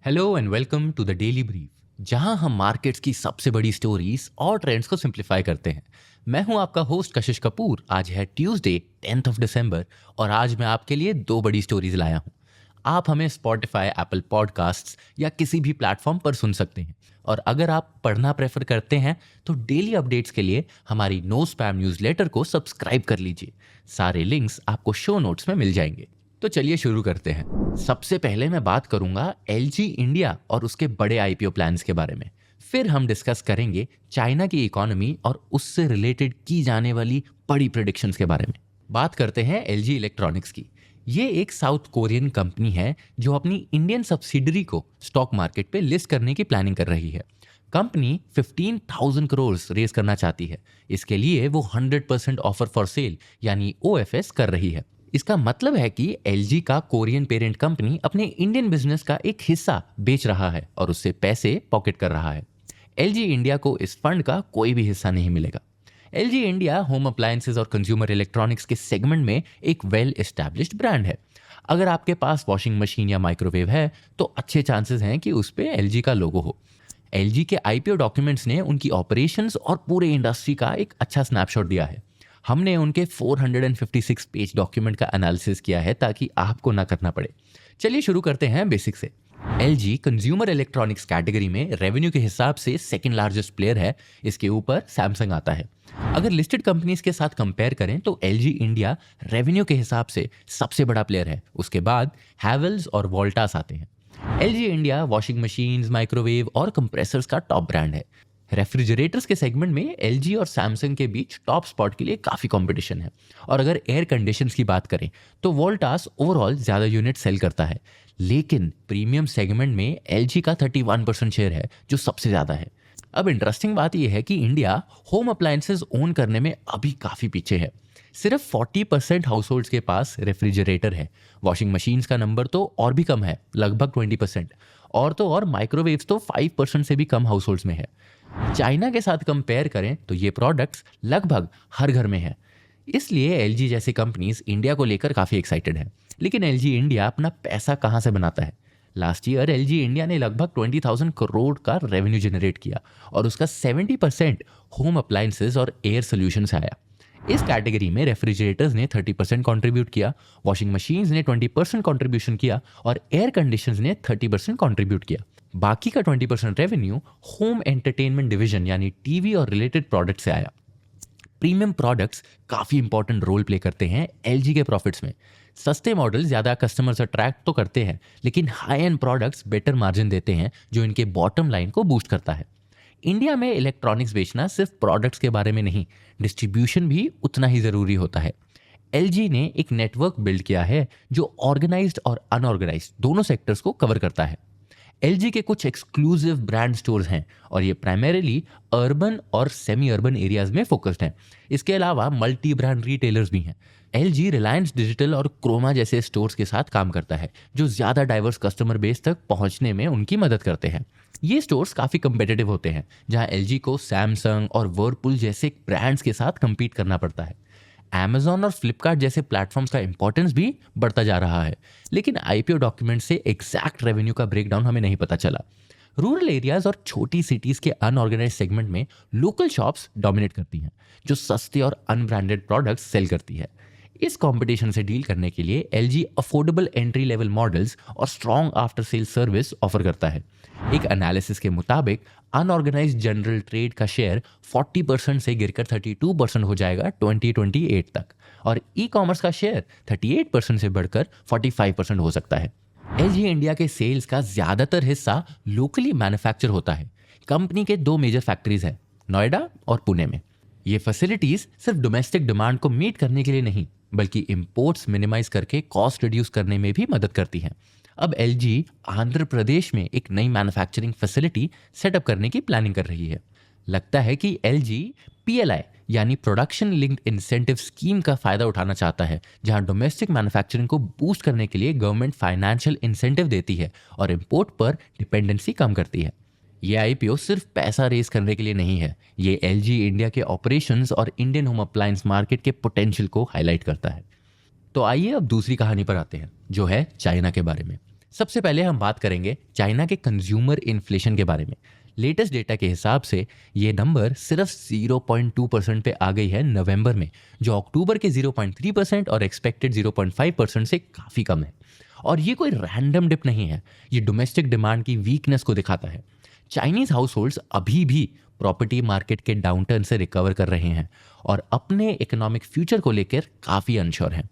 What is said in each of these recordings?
Hello and welcome to the daily brief, जहां हम markets की सबसे बड़ी स्टोरीज और ट्रेंड्स को सिंप्लीफाई करते हैं। मैं हूं आपका होस्ट कशिश कपूर। आज है ट्यूसडे 10th ऑफ दिसंबर और आज मैं आपके लिए दो बड़ी स्टोरीज लाया हूं। आप हमें स्पॉटिफाई, एप्पल पॉडकास्ट्स या किसी भी प्लेटफॉर्म पर सुन सकते हैं। और अगर आप पढ़ना प्रेफर करते हैं तो डेली अपडेट्स के लिए हमारी नो स्पैम न्यूज़लेटर को सब्सक्राइब कर लीजिए। सारे लिंक्स आपको शो नोट्स में मिल जाएंगे। तो चलिए शुरू करते हैं। सबसे पहले मैं बात करूंगा एलजी इंडिया और उसके बड़े आईपीओ प्लान्स के बारे में। फिर हम डिस्कस करेंगे चाइना की इकोनॉमी और उससे रिलेटेड की जाने वाली बड़ी प्रेडिक्शंस के बारे में। बात करते हैं एलजी इलेक्ट्रॉनिक्स की। ये एक साउथ कोरियन कंपनी है जो अपनी इंडियन सब्सिडरी को स्टॉक मार्केट पे लिस्ट करने की प्लानिंग कर रही है। कंपनी 15,000 करोड़ रेज करना चाहती है। इसके लिए वो 100% ऑफर फॉर सेल यानी ओएफएस कर रही है। इसका मतलब है कि एलजी का कोरियन पेरेंट कंपनी अपने इंडियन बिजनेस का एक हिस्सा बेच रहा है और उससे पैसे पॉकेट कर रहा है। एलजी इंडिया को इस फंड का कोई भी हिस्सा नहीं मिलेगा। एलजी इंडिया होम अप्लायंसेस और कंज्यूमर इलेक्ट्रॉनिक्स के सेगमेंट में एक वेल एस्टैब्लिश्ड ब्रांड है। अगर आपके पास वॉशिंग मशीन या माइक्रोवेव है तो अच्छे चांसेस हैं कि उस पर एलजी का लोगो हो। एलजी के आईपीओ डॉक्यूमेंट्स ने उनकी ऑपरेशंस और पूरे इंडस्ट्री का एक अच्छा स्नैपशॉट दिया है। हमने उनके 456 पेज डॉक्यूमेंट का एनालिसिस किया है ताकि आपको ना करना पड़े। चलिए शुरू करते हैं बेसिक से। एलजी कंज्यूमर इलेक्ट्रॉनिक्स कैटेगरी में रेवेन्यू के हिसाब से सेकंड लार्जेस्ट प्लेयर है। इसके ऊपर सैमसंग आता है। अगर लिस्टेड कंपनीज के साथ कंपेयर करें तो एलजी इंडिया रेवेन्यू के हिसाब से सबसे बड़ा प्लेयर है। उसके बाद हैवेल्स और वोल्टास आते हैं। LG India washing machines, microwave और कंप्रेसर्स का टॉप ब्रांड है। रेफ्रिजरेटर्स के सेगमेंट में एलजी और सैमसंग के बीच टॉप स्पॉट के लिए काफ़ी कंपटीशन है। और अगर एयर कंडीशंस की बात करें तो वोल्टास ओवरऑल ज़्यादा यूनिट सेल करता है, लेकिन प्रीमियम सेगमेंट में एलजी का 31% शेयर है जो सबसे ज़्यादा है। अब इंटरेस्टिंग बात यह है कि इंडिया होम अप्लायंसेस ओन करने में अभी काफ़ी पीछे है। सिर्फ 40% हाउस होल्ड्स के पास रेफ्रिजरेटर है। वॉशिंग मशीन्स का नंबर तो और भी कम है, लगभग 20%। और तो और माइक्रोवेव्स तो 5% से भी कम हाउस होल्ड्स में है। चाइना के साथ कंपेयर करें तो ये प्रोडक्ट्स लगभग हर घर में है। इसलिए एलजी जैसी कंपनीज इंडिया को लेकर काफ़ी एक्साइटेड है। लेकिन एलजी इंडिया अपना पैसा कहाँ से बनाता है? लास्ट ईयर एलजी इंडिया ने लगभग 20,000 करोड़ का रेवेन्यू जनरेट किया और उसका 70% होम अप्लायंसेस और एयर सोल्यूशन से आया। इस कैटेगरी में रेफ्रिजरेटर्स ने 30% कंट्रीब्यूट किया, वॉशिंग मशीन्स ने 20% कंट्रीब्यूशन किया और एयर कंडीशनर्स ने 30% कंट्रीब्यूट किया। बाकी का 20% रेवेन्यू होम एंटरटेनमेंट डिवीजन यानी टीवी और रिलेटेड प्रोडक्ट से आया। प्रीमियम प्रोडक्ट्स काफ़ी इंपॉर्टेंट रोल प्ले करते हैं एलजी के प्रॉफिट्स में। सस्ते मॉडल ज़्यादा कस्टमर्स अट्रैक्ट तो करते हैं, लेकिन high and products better margin देते हैं जो इनके बॉटम लाइन को बूस्ट करता है। इंडिया में इलेक्ट्रॉनिक्स बेचना सिर्फ प्रोडक्ट्स के बारे में नहीं, डिस्ट्रीब्यूशन भी उतना ही ज़रूरी होता है। एलजी ने एक नेटवर्क बिल्ड किया है जो ऑर्गेनाइज्ड और अनऑर्गेनाइज्ड दोनों सेक्टर्स को कवर करता है। एलजी के कुछ एक्सक्लूसिव ब्रांड स्टोर्स हैं और ये प्राइमरीली अर्बन और सेमी अर्बन एरियाज में फोकस्ड हैं। इसके अलावा मल्टी ब्रांड रिटेलर्स भी हैं। एलजी रिलायंस डिजिटल और क्रोमा जैसे स्टोर्स के साथ काम करता है जो ज़्यादा डाइवर्स कस्टमर बेस तक पहुंचने में उनकी मदद करते हैं। ये स्टोर्स काफ़ी कंपेटिटिव होते हैं, जहां एलजी को सैमसंग और वर्लपूल जैसे ब्रांड्स के साथ compete करना पड़ता है। Amazon और फ्लिपकार्ट जैसे प्लेटफॉर्म्स का इंपॉर्टेंस भी बढ़ता जा रहा है, लेकिन आईपीओ डॉक्यूमेंट से एग्जैक्ट रेवेन्यू का ब्रेकडाउन हमें नहीं पता चला। रूरल एरियाज और छोटी सिटीज के अनऑर्गेनाइज सेगमेंट में लोकल शॉप्स डोमिनेट करती हैं जो सस्ते और अनब्रांडेड प्रोडक्ट्स सेल करती है। इस कंपटीशन से डील करने के लिए LG affordable entry level models और strong after sale service offer करता है। एक एनालिसिस के मुताबिक अनऑर्गेनाइज्ड जनरल ट्रेड का शेयर 40% से गिरकर 32% हो जाएगा 2028 तक, और ई कॉमर्स का शेयर 38% से बढ़कर 45% हो सकता है। एलजी इंडिया के सेल्स का ज़्यादातर हिस्सा लोकली मैन्युफैक्चर होता है। कंपनी के 2 मेजर फैक्ट्रीज हैं, नोएडा और पुणे में। ये फैसिलिटीज़ सिर्फ डोमेस्टिक डिमांड को मीट करने के लिए नहीं, बल्कि इंपोर्ट्स मिनिमाइज करके कॉस्ट रिड्यूस करने में भी मदद करती हैं। अब एलजी आंध्र प्रदेश में एक नई मैन्युफैक्चरिंग फैसिलिटी सेटअप करने की प्लानिंग कर रही है। लगता है कि एलजी पीएलआई यानी प्रोडक्शन लिंक्ड इंसेंटिव स्कीम का फायदा उठाना चाहता है, जहां डोमेस्टिक मैन्युफैक्चरिंग को बूस्ट करने के लिए गवर्नमेंट फाइनेंशियल इंसेंटिव देती है और इंपोर्ट पर डिपेंडेंसी कम करती है। ये आईपीओ सिर्फ पैसा रेस करने के लिए नहीं है, ये एलजी इंडिया के ऑपरेशंस और इंडियन होम अप्लायंस मार्केट के पोटेंशियल को हाईलाइट करता है। तो आइए अब दूसरी कहानी पर आते हैं, जो है चाइना के बारे में। सबसे पहले हम बात करेंगे चाइना के कंज्यूमर इन्फ्लेशन के बारे में। लेटेस्ट डेटा के हिसाब से ये नंबर सिर्फ 0.2% पे आ गई है नवंबर में, जो अक्टूबर के 0.3% और एक्सपेक्टेड 0.5% से काफ़ी कम है। और ये कोई रैंडम डिप नहीं है, ये डोमेस्टिक डिमांड की वीकनेस को दिखाता है। चाइनीज हाउस होल्ड्स अभी भी प्रॉपर्टी मार्केट के डाउनटर्न से रिकवर कर रहे हैं और अपने इकोनॉमिक फ्यूचर को लेकर काफ़ी अनश्योर हैं।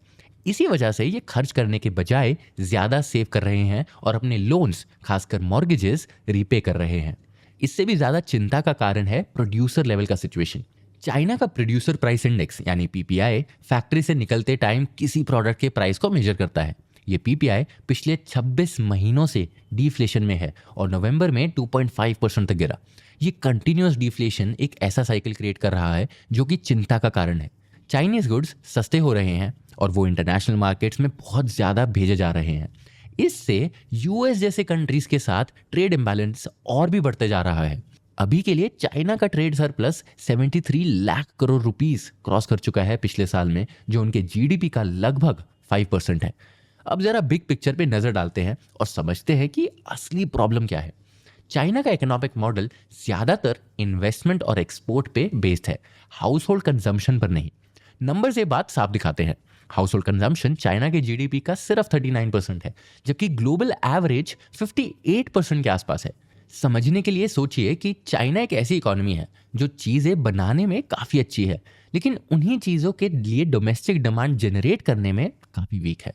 इसी वजह से ये खर्च करने के बजाय ज़्यादा सेव कर रहे हैं और अपने लोन्स, खासकर मॉर्गेजेस, रीपे कर रहे हैं। इससे भी ज़्यादा चिंता का कारण है प्रोड्यूसर लेवल का सिचुएशन। चाइना का प्रोड्यूसर प्राइस इंडेक्स यानी पीपीआई फैक्ट्री से निकलते टाइम किसी प्रोडक्ट के प्राइस को मेजर करता है। ये पीपीआई पिछले 26 महीनों से डिफ्लेशन में है और नवंबर में 2.5% तक गिरा। ये कंटिन्यूअस डिफ्लेशन एक ऐसा साइकिल क्रिएट कर रहा है जो कि चिंता का कारण है। चाइनीज गुड्स सस्ते हो रहे हैं और वो इंटरनेशनल मार्केट्स में बहुत ज़्यादा भेजे जा रहे हैं। इससे यूएस जैसे कंट्रीज के साथ ट्रेड इम्बैलेंस और भी बढ़ते जा रहा है। अभी के लिए चाइना का trade surplus 73 lakh crore rupees cross कर चुका है पिछले साल में, जो उनके जीडीपी का लगभग 5% है। अब जरा बिग पिक्चर पे नजर डालते हैं और समझते हैं कि असली प्रॉब्लम क्या है। चाइना का इकोनॉमिक मॉडल ज्यादातर इन्वेस्टमेंट और एक्सपोर्ट पे बेस्ड है, हाउस होल्ड कंजम्पशन पर नहीं। नंबर से बात साफ दिखाते हैं। हाउस होल्ड कंजम्पशन चाइना के जीडीपी का सिर्फ 39% है, जबकि ग्लोबल एवरेज 58% के आसपास है। समझने के लिए सोचिए कि चाइना एक ऐसी इकोनॉमी है जो चीज़ें बनाने में काफ़ी अच्छी है, लेकिन उन्हीं चीज़ों के लिए डोमेस्टिक डिमांड जनरेट करने में काफ़ी वीक है।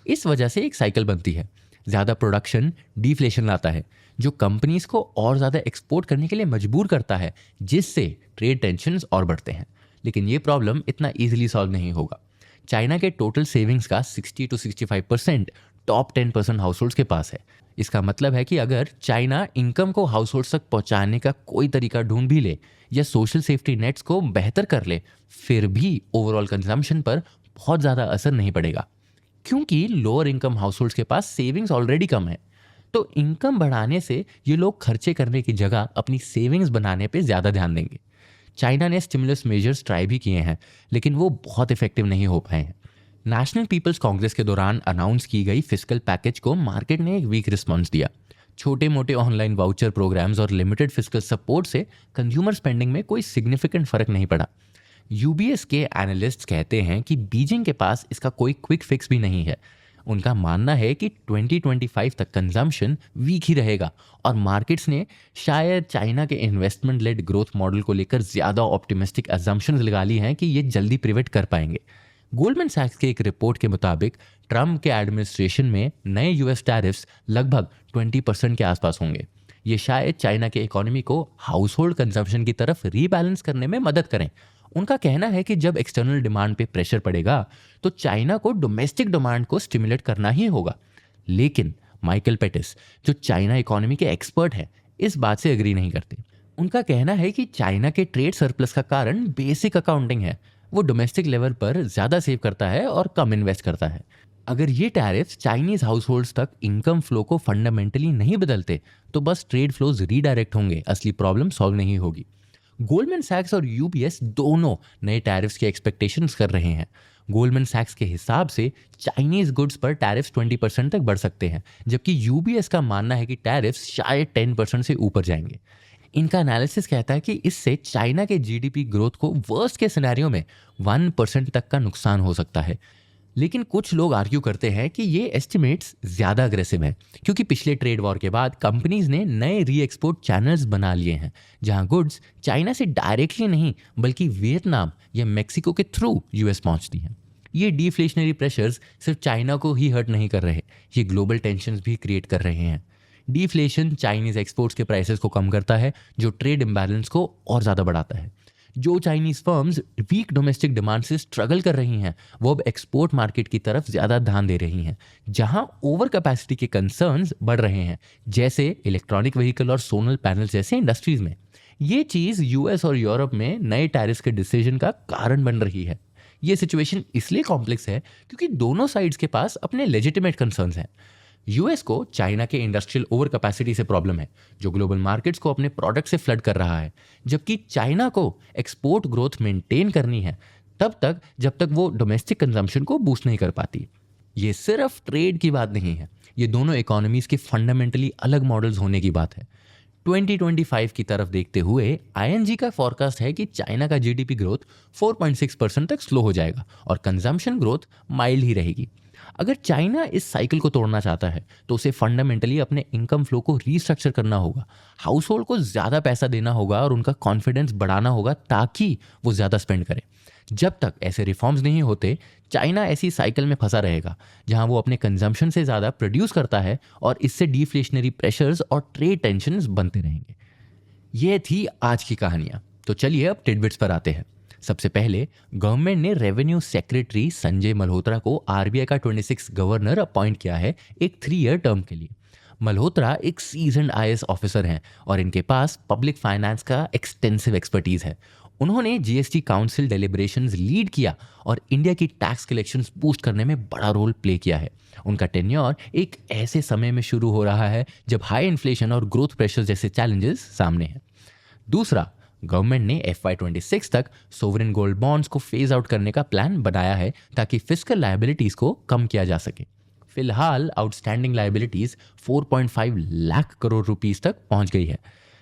इस वजह से एक साइकिल बनती है। ज़्यादा प्रोडक्शन डिफ्लेशन लाता है, जो कंपनीज को और ज़्यादा एक्सपोर्ट करने के लिए मजबूर करता है, जिससे ट्रेड टेंशन्स और बढ़ते हैं। लेकिन ये प्रॉब्लम इतना ईजिली सॉल्व नहीं होगा। चाइना के टोटल सेविंग्स का 60 to 65% टॉप 10% हाउस होल्ड्स के पास है। इसका मतलब है कि अगर चाइना इनकम को हाउस होल्ड्स तक पहुंचाने का कोई तरीका ढूंढ भी ले या सोशल सेफ्टी नेट्स को बेहतर कर ले, फिर भी ओवरऑल कंजम्पशन पर बहुत ज़्यादा असर नहीं पड़ेगा, क्योंकि लोअर इनकम हाउस होल्ड्स के पास सेविंग्स ऑलरेडी कम है। तो इनकम बढ़ाने से ये लोग खर्चे करने की जगह अपनी सेविंग्स बनाने पे ज़्यादा ध्यान देंगे। चाइना ने स्टिमुलस मेजर्स ट्राई भी किए हैं, लेकिन वो बहुत इफेक्टिव नहीं हो पाए हैं। नेशनल पीपल्स कांग्रेस के दौरान अनाउंस की गई फिस्कल पैकेज को मार्केट ने एक वीक रिस्पॉन्स दिया। छोटे मोटे ऑनलाइन वाउचर प्रोग्राम्स और लिमिटेड फिस्कल सपोर्ट से कंज्यूमर स्पेंडिंग में कोई सिग्निफिकेंट फर्क नहीं पड़ा। यूबीएस के एनालिस्ट्स कहते हैं कि बीजिंग के पास इसका कोई क्विक फिक्स भी नहीं है। उनका मानना है कि 2025 तक कंजम्पशन वीक ही रहेगा और मार्केट्स ने शायद चाइना के इन्वेस्टमेंट लेड ग्रोथ मॉडल को लेकर ज़्यादा ऑप्टिमिस्टिक अजम्पशंस लगा ली हैं कि ये जल्दी पिवट कर पाएंगे। गोल्डमैन सैक्स के एक रिपोर्ट के मुताबिक ट्रंप के एडमिनिस्ट्रेशन में नए यूएस टैरिफ्स लगभग 20% के आसपास होंगे। ये शायद चाइना के इकोनॉमी को हाउस होल्ड कंजम्पशन की तरफ रीबैलेंस करने में मदद करें। उनका कहना है कि जब एक्सटर्नल डिमांड पे प्रेशर पड़ेगा तो चाइना को डोमेस्टिक डिमांड को स्टिमुलेट करना ही होगा। लेकिन माइकल पेटिस, जो चाइना इकोनॉमी के एक्सपर्ट हैं, इस बात से एग्री नहीं करते। उनका कहना है कि चाइना के ट्रेड सरप्लस का कारण बेसिक अकाउंटिंग है। वो डोमेस्टिक लेवल पर ज़्यादा सेव करता है और कम इन्वेस्ट करता है। अगर ये टैरिफ्स चाइनीज हाउस होल्ड्स तक इनकम फ्लो को फंडामेंटली नहीं बदलते तो बस ट्रेड फ्लोज रीडायरेक्ट होंगे, असली प्रॉब्लम सॉल्व नहीं होगी। गोल्डमैन सैक्स और यूबीएस दोनों नए टैरिफ्स के एक्सपेक्टेशंस कर रहे हैं। गोल्डमैन सैक्स के हिसाब से चाइनीज गुड्स पर टैरिफ्स 20% तक बढ़ सकते हैं, जबकि यूबीएस का मानना है कि टैरिफ्स शायद 10% से ऊपर जाएंगे। इनका एनालिसिस कहता है कि इससे चाइना के जीडीपी ग्रोथ को वर्स्ट के सिनेरियो में 1% तक का नुकसान हो सकता है। लेकिन कुछ लोग आर्ग्यू करते हैं कि ये एस्टिमेट्स ज़्यादा अग्रेसिव हैं, क्योंकि पिछले ट्रेड वॉर के बाद कंपनीज ने नए री एक्सपोर्ट चैनल्स बना लिए हैं, जहां गुड्स चाइना से डायरेक्टली नहीं बल्कि वियतनाम या मेक्सिको के थ्रू यूएस पहुंचती हैं। ये डिफ्लेशनरी प्रेशर्स सिर्फ चाइना को ही हर्ट नहीं कर रहे, ये ग्लोबल टेंशंस भी क्रिएट कर रहे हैं। डिफ्लेशन चाइनीज एक्सपोर्ट्स के प्राइसेस को कम करता है, जो ट्रेड इम्बैलेंस को और ज़्यादा बढ़ाता है। जो Chinese firms weak domestic demand से स्ट्रगल कर रही हैं, वो अब एक्सपोर्ट मार्केट की तरफ ज़्यादा ध्यान दे रही हैं, जहां ओवर कैपेसिटी के कंसर्न्स बढ़ रहे हैं, जैसे इलेक्ट्रॉनिक व्हीकल और सोलर पैनल जैसे इंडस्ट्रीज में। ये चीज़ यूएस और यूरोप में नए टैरिफ्स के डिसीजन का कारण बन रही है। ये सिचुएशन इसलिए कॉम्प्लेक्स है क्योंकि दोनों साइड्स के पास अपने लेजिटिमेट कंसर्न्स हैं। यूएस को चाइना के इंडस्ट्रियल ओवर कैपेसिटी से प्रॉब्लम है, जो ग्लोबल मार्केट्स को अपने प्रोडक्ट से फ्लड कर रहा है, जबकि चाइना को एक्सपोर्ट ग्रोथ मेंटेन करनी है तब तक जब तक वो डोमेस्टिक कंजम्पशन को बूस्ट नहीं कर पाती। ये सिर्फ ट्रेड की बात नहीं है, ये दोनों इकोनॉमीज के फंडामेंटली अलग मॉडल्स होने की बात है। 2025 की तरफ देखते हुए आईएनजी का फोरकास्ट है कि चाइना का जीडीपी ग्रोथ 4.6% तक स्लो हो जाएगा और कंजम्पशन ग्रोथ माइल्ड ही रहेगी। अगर चाइना इस साइकिल को तोड़ना चाहता है तो उसे फंडामेंटली अपने इनकम फ्लो को रीस्ट्रक्चर करना होगा, हाउस होल्ड को ज़्यादा पैसा देना होगा और उनका कॉन्फिडेंस बढ़ाना होगा ताकि वो ज़्यादा स्पेंड करें। जब तक ऐसे रिफॉर्म्स नहीं होते, चाइना ऐसी साइकिल में फंसा रहेगा जहां वो अपने कंजम्पशन से ज़्यादा प्रोड्यूस करता है और इससे डिफ्लेशनरी प्रेशर्स और ट्रेड टेंशन्स बनते रहेंगे। ये थी आज की कहानियां। तो चलिए अब टिडबिट्स पर आते हैं। सबसे पहले गवर्नमेंट ने रेवेन्यू सेक्रेटरी संजय मल्होत्रा को आरबीआई का 26 गवर्नर अपॉइंट किया है एक 3 ईयर टर्म के लिए। मल्होत्रा एक सीजन्ड आईएएस ऑफिसर हैं और इनके पास पब्लिक फाइनेंस का एक्सटेंसिव एक्सपर्टीज है। उन्होंने जीएसटी काउंसिल डेलिब्रेशंस लीड किया और इंडिया की टैक्स कलेक्शंस बूस्ट करने में बड़ा रोल प्ले किया है। उनका टेन्योर एक ऐसे समय में शुरू हो रहा है जब हाई इन्फ्लेशन और ग्रोथ प्रेशर जैसे चैलेंजेस सामने हैं। दूसरा, गवर्नमेंट ने FY26 तक सोवरेन गोल्ड बॉन्ड्स को फेज आउट करने का प्लान बनाया है ताकि फिस्कल लायबिलिटीज को कम किया जा सके। फिलहाल outstanding liabilities 4.5 lakh crore rupees तक पहुंच गई है।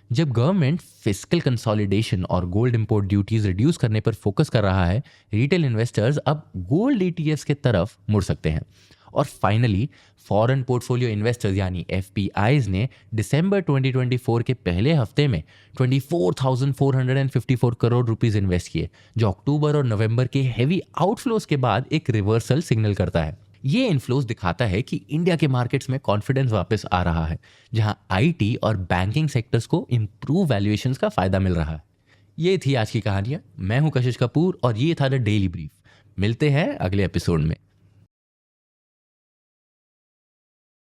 जब गवर्नमेंट फिस्कल कंसोलिडेशन और गोल्ड इंपोर्ट ड्यूटीज रिड्यूस करने पर फोकस कर रहा है, रिटेल इन्वेस्टर्स अब गोल्ड ETFs के तरफ मुड़ सकते हैं। और फाइनली फॉरेन पोर्टफोलियो इन्वेस्टर्स यानी FPIs ने दिसंबर 2024 के पहले हफ्ते में 24,454 करोड़ रुपीस इन्वेस्ट किए, जो अक्टूबर और नवंबर के हेवी आउटफ्लोज के बाद एक रिवर्सल सिग्नल करता है। ये इनफ्लोज दिखाता है कि इंडिया के मार्केट्स में कॉन्फिडेंस वापस आ रहा है, जहां IT और बैंकिंग सेक्टर्स को इंप्रूव वैल्यूएशंस का फायदा मिल रहा है। ये थी आज की कहानियां। मैं हूं कशिश कपूर और ये था द डेली ब्रीफ। मिलते हैं अगले एपिसोड में।